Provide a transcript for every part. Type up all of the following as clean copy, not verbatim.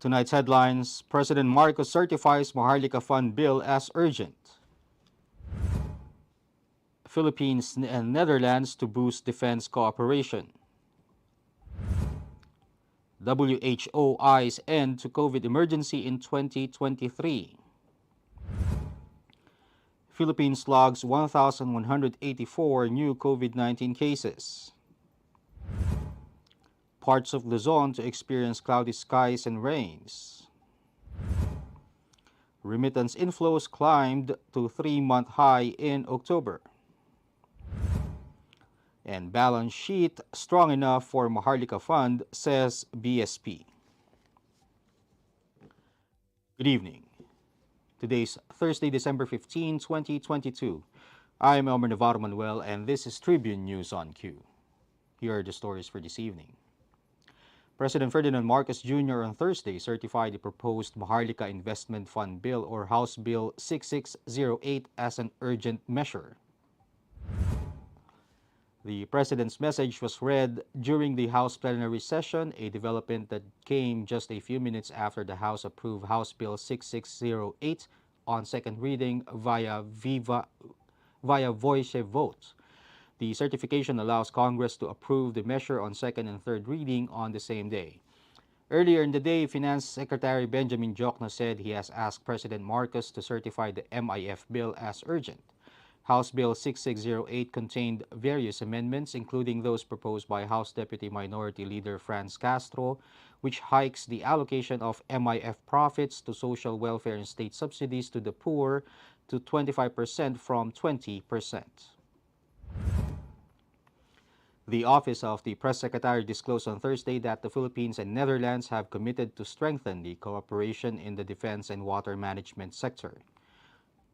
Tonight's headlines: President Marcos certifies Maharlika Fund bill as urgent. Philippines and Netherlands to boost defense cooperation. WHO eyes end to COVID emergency in 2023. Philippines logs 1,184 new COVID-19 cases. Parts of Luzon to experience cloudy skies and rains. Remittance inflows climbed to 3-month high in October. And balance sheet strong enough for Maharlika Fund, says BSP. Good evening. Today's Thursday, December 15, 2022. I'm Elmer Navarro Manuel, and this is Tribune News on Q. Here are the stories for this evening. President Ferdinand Marcos Jr. on Thursday certified the proposed Maharlika Investment Fund Bill, or House Bill 6608, as an urgent measure. The President's message was read during the House plenary session, a development that came just a few minutes after the House approved House Bill 6608 on second reading via voice vote. The certification allows Congress to approve the measure on second and third reading on the same day. Earlier in the day, Finance Secretary Benjamin Jokno said he has asked President Marcos to certify the MIF bill as urgent. House Bill 6608 contained various amendments, including those proposed by House Deputy Minority Leader Franz Castro, which hikes the allocation of MIF profits to social welfare and state subsidies to the poor to 25% from 20%. The Office of the Press Secretary disclosed on Thursday that the Philippines and Netherlands have committed to strengthen the cooperation in the defense and water management sector.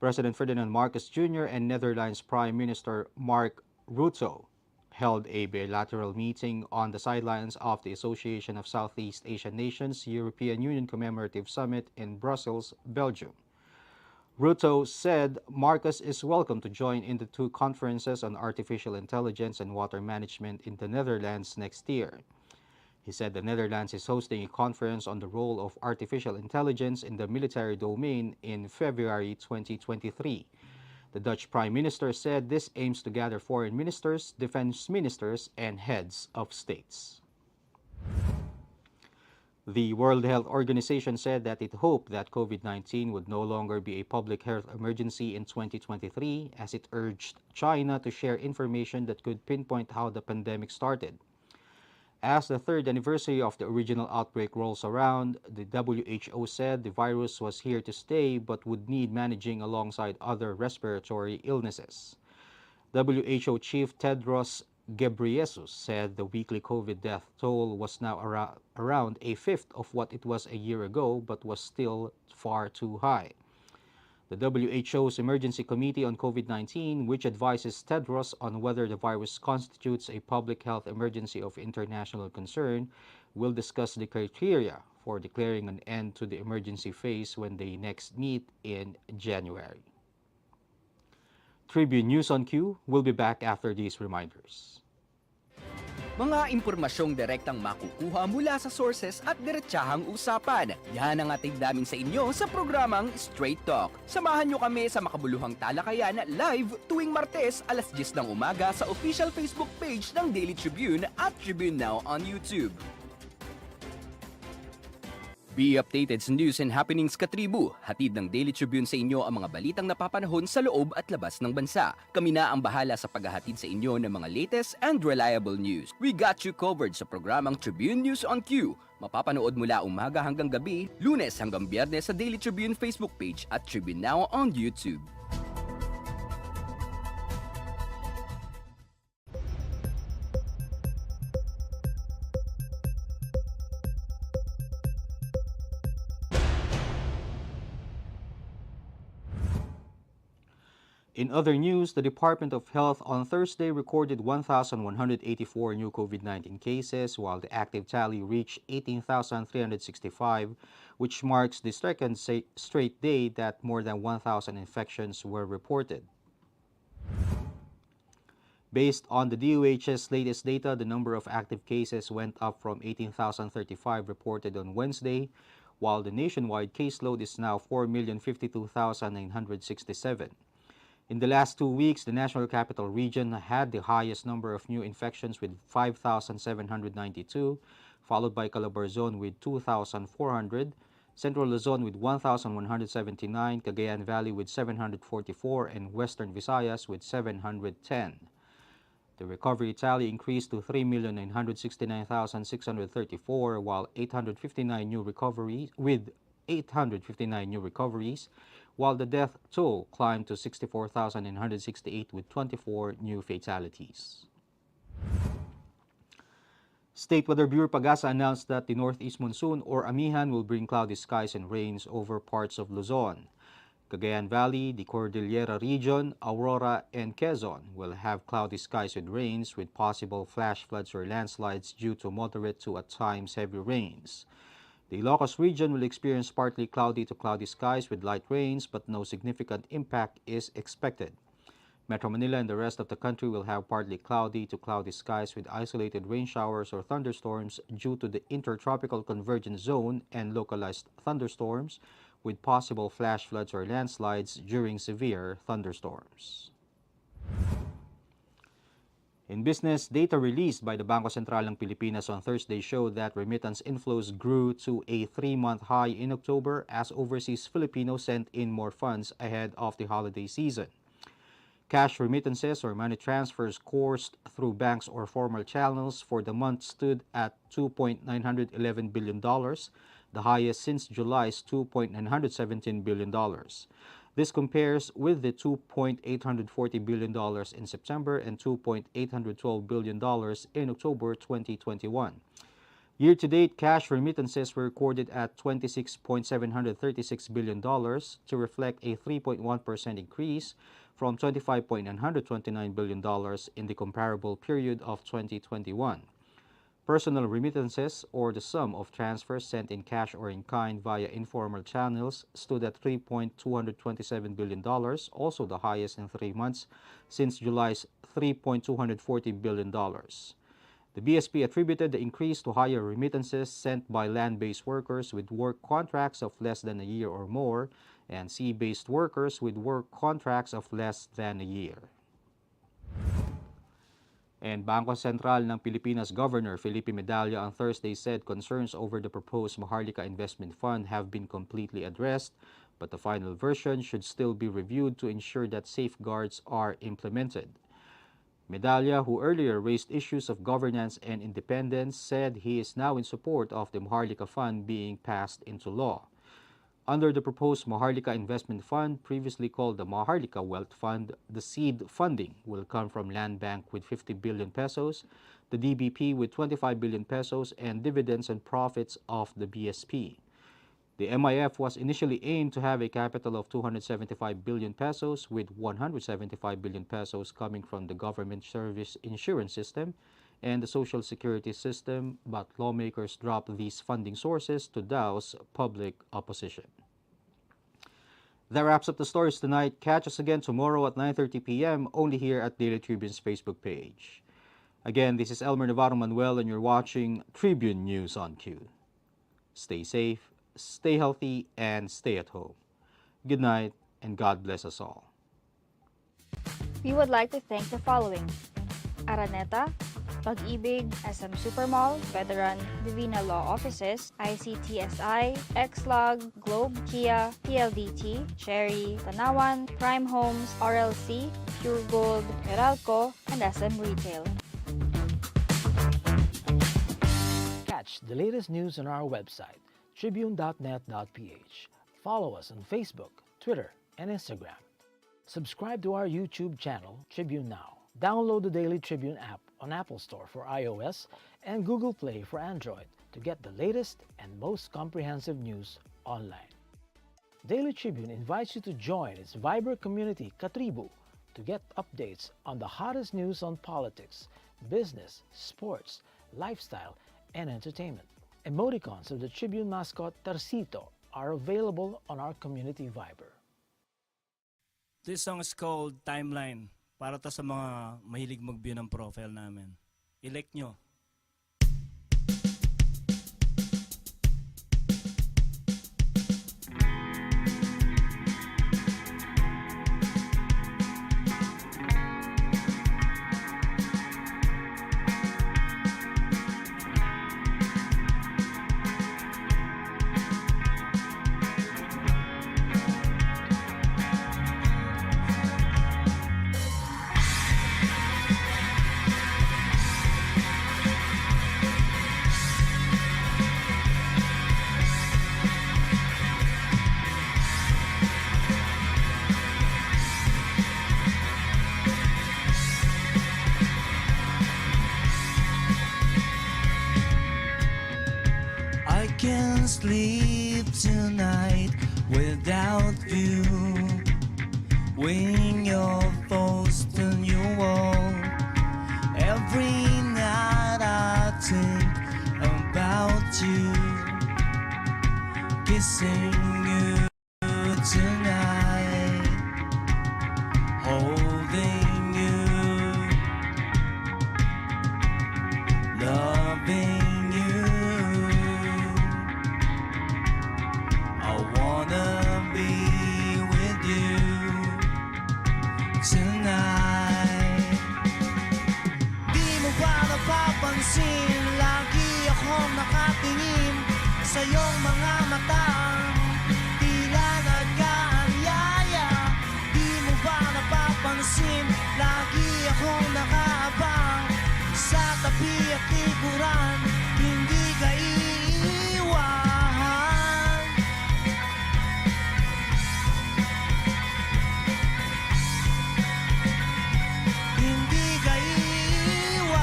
President Ferdinand Marcos Jr. and Netherlands Prime Minister Mark Rutte held a bilateral meeting on the sidelines of the Association of Southeast Asian Nations European Union Commemorative Summit in Brussels, Belgium. Rutte said Marcos is welcome to join in the two conferences on artificial intelligence and water management in the Netherlands next year. He said the Netherlands is hosting a conference on the role of artificial intelligence in the military domain in February 2023. The Dutch Prime Minister said this aims to gather foreign ministers, defense ministers, and heads of states. The World Health Organization said that it hoped that COVID-19 would no longer be a public health emergency in 2023, as it urged China to share information that could pinpoint how the pandemic started. As the third anniversary of the original outbreak rolls around, the WHO said the virus was here to stay but would need managing alongside other respiratory illnesses. WHO Chief Tedros Ghebreyesus said the weekly COVID death toll was now around a fifth of what it was a year ago, but was still far too high. The WHO's Emergency Committee on COVID-19, which advises Tedros on whether the virus constitutes a public health emergency of international concern, will discuss the criteria for declaring an end to the emergency phase when they next meet in January. Tribune News on Q will be back after these reminders. Mga impormasyong direktang makukuha mula sa sources at diretsahang usapan. Yan ang ating daming sa inyo sa programang Straight Talk. Samahan nyo kami sa makabuluhang talakayan live tuwing Martes alas 10 ng umaga sa official Facebook page ng Daily Tribune at Tribune Now on YouTube. Be updated sa news and happenings katribu. Hatid ng Daily Tribune sa inyo ang mga balitang napapanahon sa loob at labas ng bansa. Kami na ang bahala sa paghahatid sa inyo ng mga latest and reliable news. We got you covered sa programang Tribune News on Q. Mapapanood mula umaga hanggang gabi, Lunes hanggang Biyernes sa Daily Tribune Facebook page at Tribune Now on YouTube. In other news, the Department of Health on Thursday recorded 1,184 new COVID-19 cases, while the active tally reached 18,365, which marks the second straight day that more than 1,000 infections were reported. Based on the DOH's latest data, the number of active cases went up from 18,035 reported on Wednesday, while the nationwide caseload is now 4,052,967. In the last 2 weeks, the National Capital Region had the highest number of new infections with 5,792, followed by Calabarzon with 2,400, Central Luzon with 1,179, Cagayan Valley with 744, and Western Visayas with 710. The recovery tally increased to 3,969,634, while 859 new recoveries, while the death toll climbed to 64,968 with 24 new fatalities. State Weather Bureau Pagasa announced that the northeast monsoon or amihan will bring cloudy skies and rains over parts of Luzon. Cagayan Valley, the Cordillera region, Aurora, and Quezon will have cloudy skies with rains with possible flash floods or landslides due to moderate to at times heavy rains. The Ilocos region will experience partly cloudy to cloudy skies with light rains, but no significant impact is expected. Metro Manila and the rest of the country will have partly cloudy to cloudy skies with isolated rain showers or thunderstorms due to the intertropical convergence zone and localized thunderstorms with possible flash floods or landslides during severe thunderstorms. In business, data released by the Bangko Sentral ng Pilipinas on Thursday showed that remittance inflows grew to a 3-month high in October as overseas Filipinos sent in more funds ahead of the holiday season. Cash remittances or money transfers coursed through banks or formal channels for the month stood at $2.911 billion, the highest since July's $2.917 billion. This compares with the $2.840 billion in September and $2.812 billion in October 2021. Year-to-date, cash remittances were recorded at $26.736 billion to reflect a 3.1% increase from $25.929 billion in the comparable period of 2021. Personal remittances, or the sum of transfers sent in cash or in kind via informal channels, stood at $3.227 billion, also the highest in 3 months since July's $3.240 billion. The BSP attributed the increase to higher remittances sent by land-based workers with work contracts of less than a year or more and sea-based workers with work contracts of less than a year. And Bangko Sentral ng Pilipinas Governor Felipe Medalla on Thursday said concerns over the proposed Maharlika Investment Fund have been completely addressed, but the final version should still be reviewed to ensure that safeguards are implemented. Medalla, who earlier raised issues of governance and independence, said he is now in support of the Maharlika Fund being passed into law. Under the proposed Maharlika Investment Fund, previously called the Maharlika Wealth Fund, the seed funding will come from Land Bank with 50 billion pesos, the DBP with 25 billion pesos, and dividends and profits of the BSP. The MIF was initially aimed to have a capital of 275 billion pesos, with 175 billion pesos coming from the government service insurance system and the social security system, but lawmakers dropped these funding sources to douse public opposition. That wraps up the stories tonight. Catch us again tomorrow at 9:30 p.m. only here at Daily Tribune's Facebook page. Again, this is Elmer Navarro Manuel and you're watching Tribune News on Cue. Stay safe, stay healthy, and stay at home. Good night, and God bless us all. We would like to thank the following: Araneta, Pag-ibig, SM Supermall, Veteran, Divina Law Offices, ICTSI, Xlog, Globe, Kia, PLDT, Cherry, Tanawan, Prime Homes, RLC, Pure Gold, Meralco, and SM Retail. Catch the latest news on our website, tribune.net.ph. Follow us on Facebook, Twitter, and Instagram. Subscribe to our YouTube channel, Tribune Now. Download the Daily Tribune app on Apple Store for iOS and Google Play for Android to get the latest and most comprehensive news online. Daily Tribune invites you to join its Viber community, Katribu, to get updates on the hottest news on politics, business, sports, lifestyle, and entertainment. Emoticons of the Tribune mascot Tarsito are available on our community Viber. This song is called Timeline. Para to sa mga mahilig mag-view ng profile namin. I-like nyo. can't sleep tonight without you. When your thoughts turn your wall, every night I think about you, kissing you tonight, holding you, loving you. I wanna be with you tonight. Di mo ba napapansin, lagi akong nakatingin sa iyong mga mata, tila nag-aanyaya. Di mo ba napapansin, lagi akong nakaabang sa tabi at likuran, hindi ka iiwan. Hindi ka iiwan.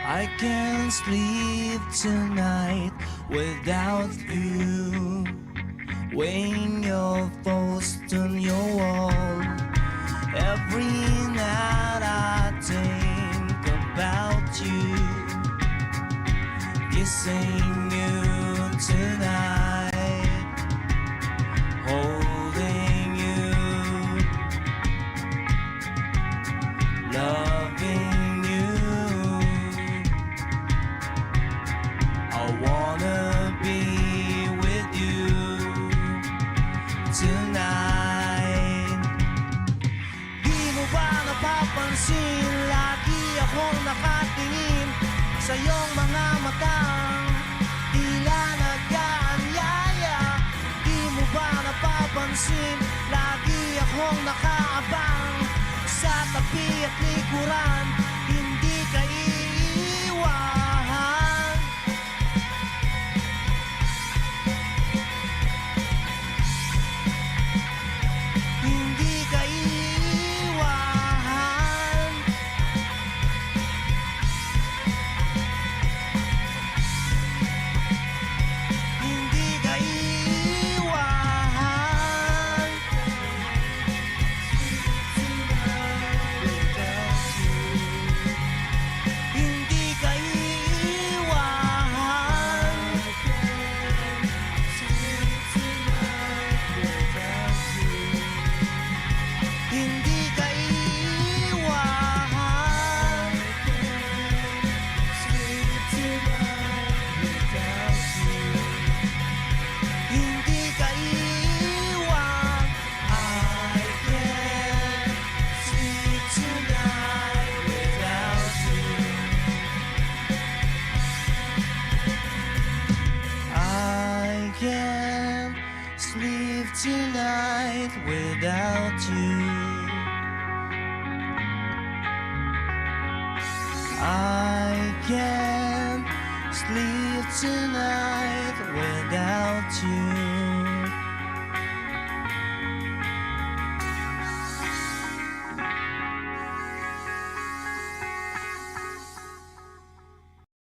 I can't sleep tonight without you. When your thoughts turn your wall, every night I think about you, kissing you tonight, holding you, loving you. I wanna be with you tonight. Di mo ba napapansin, lagi akong nakatingin sa iyong mga mata, tila nag-aanyaya. Di mo ba napapansin, lagi akong nakaabang sa tabi at likuran, hindi ka iiwan. Hindi ka iiwan. Hindi ka iiwan. Hindi ka iiwan. Hindi ka iiwan. Hindi ka iiwan. I can't sleep tonight without you. I can't sleep tonight without you. I can't sleep tonight without you.